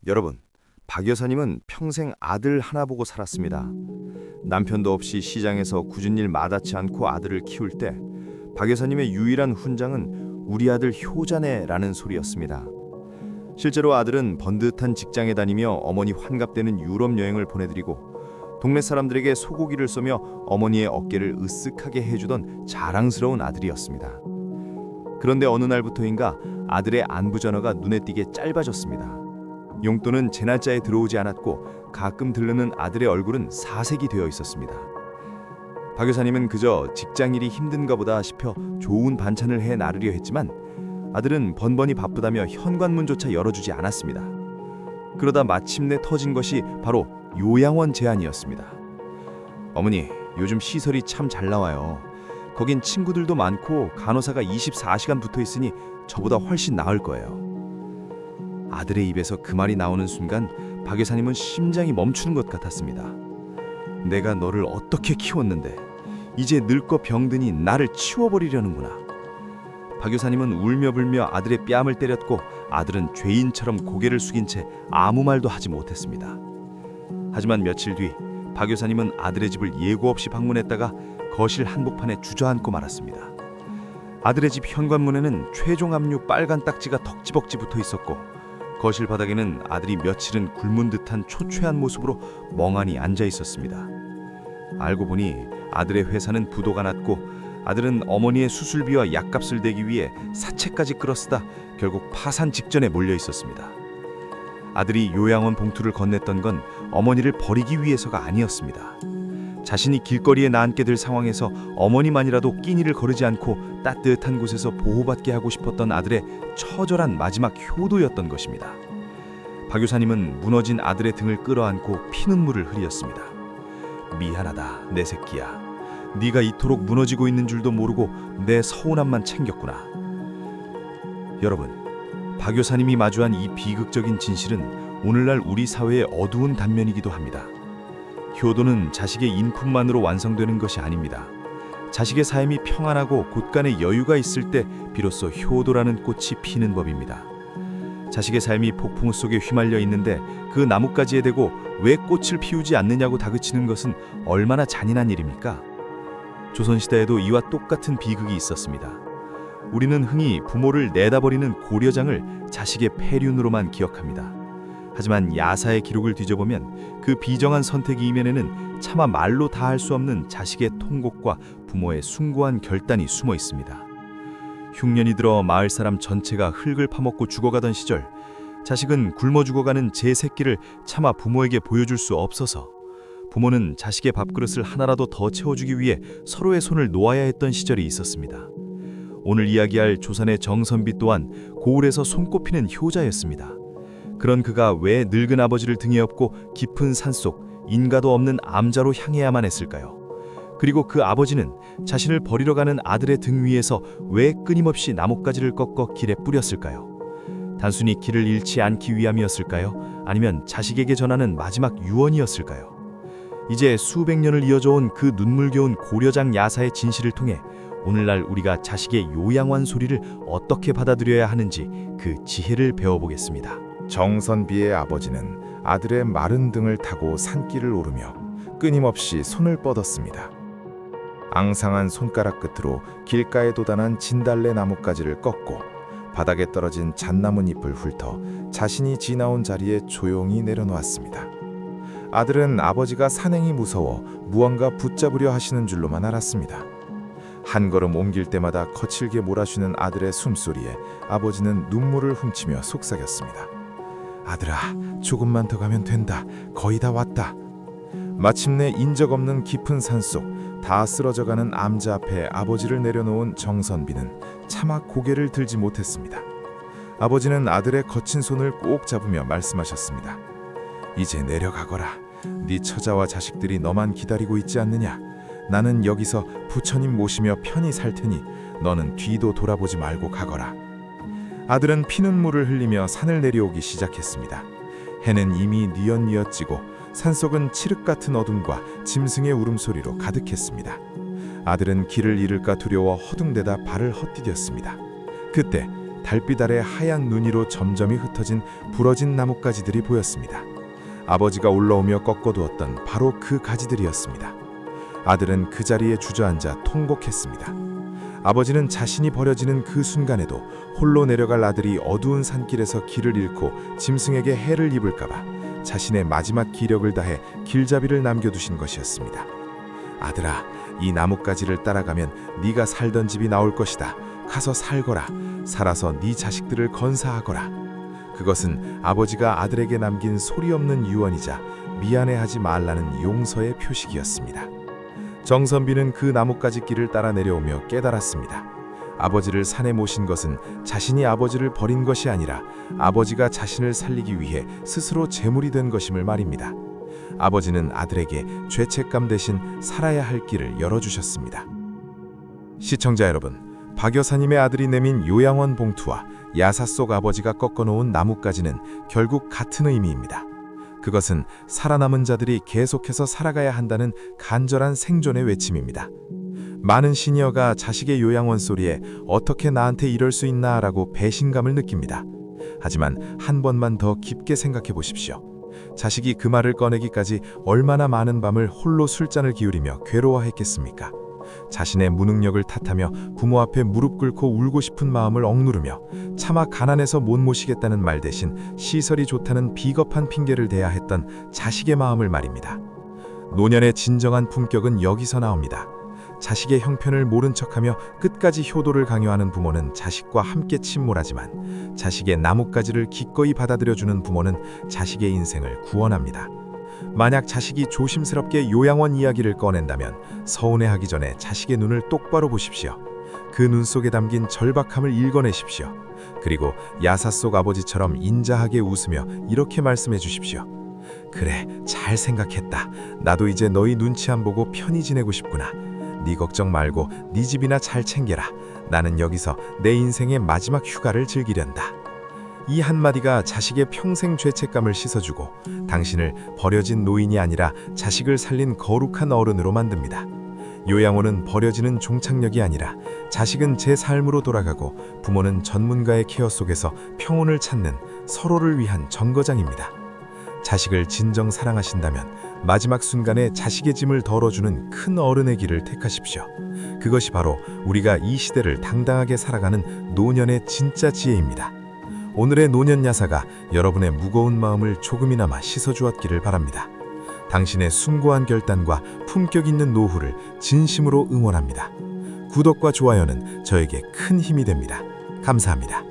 여러분, 박 여사님은 평생 아들 하나 보고 살았습니다. 남편도 없이 시장에서 굳은 일 마다치 않고 아들을 키울 때 박 여사님의 유일한 훈장은 우리 아들 효자네라는 소리였습니다. 실제로 아들은 번듯한 직장에 다니며 어머니 환갑되는 유럽 여행을 보내드리고 동네 사람들에게 소고기를 쏘며 어머니의 어깨를 으쓱하게 해주던 자랑스러운 아들이었습니다. 그런데 어느 날부터인가 아들의 안부 전화가 눈에 띄게 짧아졌습니다. 용돈은 제 날짜에 들어오지 않았고 가끔 들르는 아들의 얼굴은 사색이 되어 있었습니다. 박 여사님은 그저 직장일이 힘든가 보다 싶어 좋은 반찬을 해 나르려 했지만 아들은 번번이 바쁘다며 현관문조차 열어주지 않았습니다. 그러다 마침내 터진 것이 바로 요양원 제안이었습니다. 어머니, 요즘 시설이 참 잘 나와요. 거긴 친구들도 많고 간호사가 24시간 붙어 있으니 저보다 훨씬 나을 거예요. 아들의 입에서 그 말이 나오는 순간 박 여사님은 심장이 멈추는 것 같았습니다. 내가 너를 어떻게 키웠는데 이제 늙고 병드니 나를 치워버리려는구나. 박 여사님은 울며불며 아들의 뺨을 때렸고 아들은 죄인처럼 고개를 숙인 채 아무 말도 하지 못했습니다. 하지만 며칠 뒤 박 여사님은 아들의 집을 예고 없이 방문했다가 거실 한복판에 주저앉고 말았습니다. 아들의 집 현관문에는 최종 압류 빨간 딱지가 덕지벅지 붙어 있었고 거실 바닥에는 아들이 며칠은 굶은 듯한 초췌한 모습으로 멍하니 앉아 있었습니다. 알고 보니 아들의 회사는 부도가 났고 아들은 어머니의 수술비와 약값을 대기 위해 사채까지 끌어쓰다 결국 파산 직전에 몰려 있었습니다. 아들이 요양원 봉투를 건넸던 건 어머니를 버리기 위해서가 아니었습니다. 자신이 길거리에 나앉게 될 상황에서 어머니만이라도 끼니를 거르지 않고 따뜻한 곳에서 보호받게 하고 싶었던 아들의 처절한 마지막 효도였던 것입니다. 박 여사님은 무너진 아들의 등을 끌어안고 피눈물을 흘렸습니다. 미안하다, 내 새끼야. 네가 이토록 무너지고 있는 줄도 모르고 내 서운함만 챙겼구나. 여러분, 박 여사님이 마주한 이 비극적인 진실은 오늘날 우리 사회의 어두운 단면이기도 합니다. 효도는 자식의 인품만으로 완성되는 것이 아닙니다. 자식의 삶이 평안하고 곳간에 여유가 있을 때 비로소 효도라는 꽃이 피는 법입니다. 자식의 삶이 폭풍 속에 휘말려 있는데 그 나뭇가지에 대고 왜 꽃을 피우지 않느냐고 다그치는 것은 얼마나 잔인한 일입니까? 조선시대에도 이와 똑같은 비극이 있었습니다. 우리는 흔히 부모를 내다버리는 고려장을 자식의 폐륜으로만 기억합니다. 하지만 야사의 기록을 뒤져보면 그 비정한 선택의 이면에는 차마 말로 다 할 수 없는 자식의 통곡과 부모의 숭고한 결단이 숨어 있습니다. 흉년이 들어 마을 사람 전체가 흙을 파먹고 죽어가던 시절, 자식은 굶어 죽어가는 제 새끼를 차마 부모에게 보여줄 수 없어서 부모는 자식의 밥그릇을 하나라도 더 채워주기 위해 서로의 손을 놓아야 했던 시절이 있었습니다. 오늘 이야기할 조선의 정선비 또한 고을에서 손꼽히는 효자였습니다. 그런 그가 왜 늙은 아버지를 등에 업고 깊은 산속 인가도 없는 암자로 향해야만 했을까요? 그리고 그 아버지는 자신을 버리러 가는 아들의 등 위에서 왜 끊임없이 나뭇가지를 꺾어 길에 뿌렸을까요? 단순히 길을 잃지 않기 위함이었을까요? 아니면 자식에게 전하는 마지막 유언이었을까요? 이제 수백 년을 이어져온 그 눈물겨운 고려장 야사의 진실을 통해 오늘날 우리가 자식의 요양원 소리를 어떻게 받아들여야 하는지 그 지혜를 배워보겠습니다. 정선비의 아버지는 아들의 마른 등을 타고 산길을 오르며 끊임없이 손을 뻗었습니다. 앙상한 손가락 끝으로 길가에 돋아난 진달래 나뭇가지를 꺾고 바닥에 떨어진 잣나뭇잎을 훑어 자신이 지나온 자리에 조용히 내려놓았습니다. 아들은 아버지가 산행이 무서워 무언가 붙잡으려 하시는 줄로만 알았습니다. 한 걸음 옮길 때마다 거칠게 몰아쉬는 아들의 숨소리에 아버지는 눈물을 훔치며 속삭였습니다. 아들아, 조금만 더 가면 된다. 거의 다 왔다. 마침내 인적 없는 깊은 산속 다 쓰러져가는 암자 앞에 아버지를 내려놓은 정선비는 차마 고개를 들지 못했습니다. 아버지는 아들의 거친 손을 꼭 잡으며 말씀하셨습니다. 이제 내려가거라. 네 처자와 자식들이 너만 기다리고 있지 않느냐. 나는 여기서 부처님 모시며 편히 살 테니 너는 뒤도 돌아보지 말고 가거라. 아들은 피눈물을 흘리며 산을 내려오기 시작했습니다. 해는 이미 뉘엿뉘엿 지고 산속은 칠흑 같은 어둠과 짐승의 울음소리로 가득했습니다. 아들은 길을 잃을까 두려워 허둥대다 발을 헛디뎠습니다. 그때 달빛 아래 하얀 눈이로 점점이 흩어진 부러진 나뭇가지들이 보였습니다. 아버지가 올라오며 꺾어두었던 바로 그 가지들이었습니다. 아들은 그 자리에 주저앉아 통곡했습니다. 아버지는 자신이 버려지는 그 순간에도 홀로 내려갈 아들이 어두운 산길에서 길을 잃고 짐승에게 해를 입을까봐 자신의 마지막 기력을 다해 길잡이를 남겨두신 것이었습니다. 아들아, 이 나뭇가지를 따라가면 네가 살던 집이 나올 것이다. 가서 살거라. 살아서 네 자식들을 건사하거라. 그것은 아버지가 아들에게 남긴 소리 없는 유언이자 미안해하지 말라는 용서의 표식이었습니다. 정선비는 그 나뭇가지 길을 따라 내려오며 깨달았습니다. 아버지를 산에 모신 것은 자신이 아버지를 버린 것이 아니라 아버지가 자신을 살리기 위해 스스로 제물이 된 것임을 말입니다. 아버지는 아들에게 죄책감 대신 살아야 할 길을 열어주셨습니다. 시청자 여러분, 박 여사님의 아들이 내민 요양원 봉투와 야사 속 아버지가 꺾어놓은 나뭇가지는 결국 같은 의미입니다. 그것은 살아남은 자들이 계속해서 살아가야 한다는 간절한 생존의 외침입니다. 많은 시니어가 자식의 요양원 소리에 어떻게 나한테 이럴 수 있나 라고 배신감을 느낍니다. 하지만 한 번만 더 깊게 생각해 보십시오. 자식이 그 말을 꺼내기까지 얼마나 많은 밤을 홀로 술잔을 기울이며 괴로워했겠습니까? 자신의 무능력을 탓하며 부모 앞에 무릎 꿇고 울고 싶은 마음을 억누르며 차마 가난해서 못 모시겠다는 말 대신 시설이 좋다는 비겁한 핑계를 대야 했던 자식의 마음을 말입니다. 노년의 진정한 품격은 여기서 나옵니다. 자식의 형편을 모른 척하며 끝까지 효도를 강요하는 부모는 자식과 함께 침몰하지만 자식의 나뭇가지를 기꺼이 받아들여주는 부모는 자식의 인생을 구원합니다. 만약 자식이 조심스럽게 요양원 이야기를 꺼낸다면 서운해하기 전에 자식의 눈을 똑바로 보십시오. 그 눈 속에 담긴 절박함을 읽어내십시오. 그리고 야사 속 아버지처럼 인자하게 웃으며 이렇게 말씀해 주십시오. 그래, 잘 생각했다. 나도 이제 너희 눈치 안 보고 편히 지내고 싶구나. 네 걱정 말고 네 집이나 잘 챙겨라. 나는 여기서 내 인생의 마지막 휴가를 즐기련다. 이 한마디가 자식의 평생 죄책감을 씻어주고 당신을 버려진 노인이 아니라 자식을 살린 거룩한 어른으로 만듭니다. 요양원은 버려지는 종착역이 아니라 자식은 제 삶으로 돌아가고 부모는 전문가의 케어 속에서 평온을 찾는 서로를 위한 정거장입니다. 자식을 진정 사랑하신다면 마지막 순간에 자식의 짐을 덜어주는 큰 어른의 길을 택하십시오. 그것이 바로 우리가 이 시대를 당당하게 살아가는 노년의 진짜 지혜입니다. 오늘의 노년 야사가 여러분의 무거운 마음을 조금이나마 씻어주었기를 바랍니다. 당신의 숭고한 결단과 품격 있는 노후를 진심으로 응원합니다. 구독과 좋아요는 저에게 큰 힘이 됩니다. 감사합니다.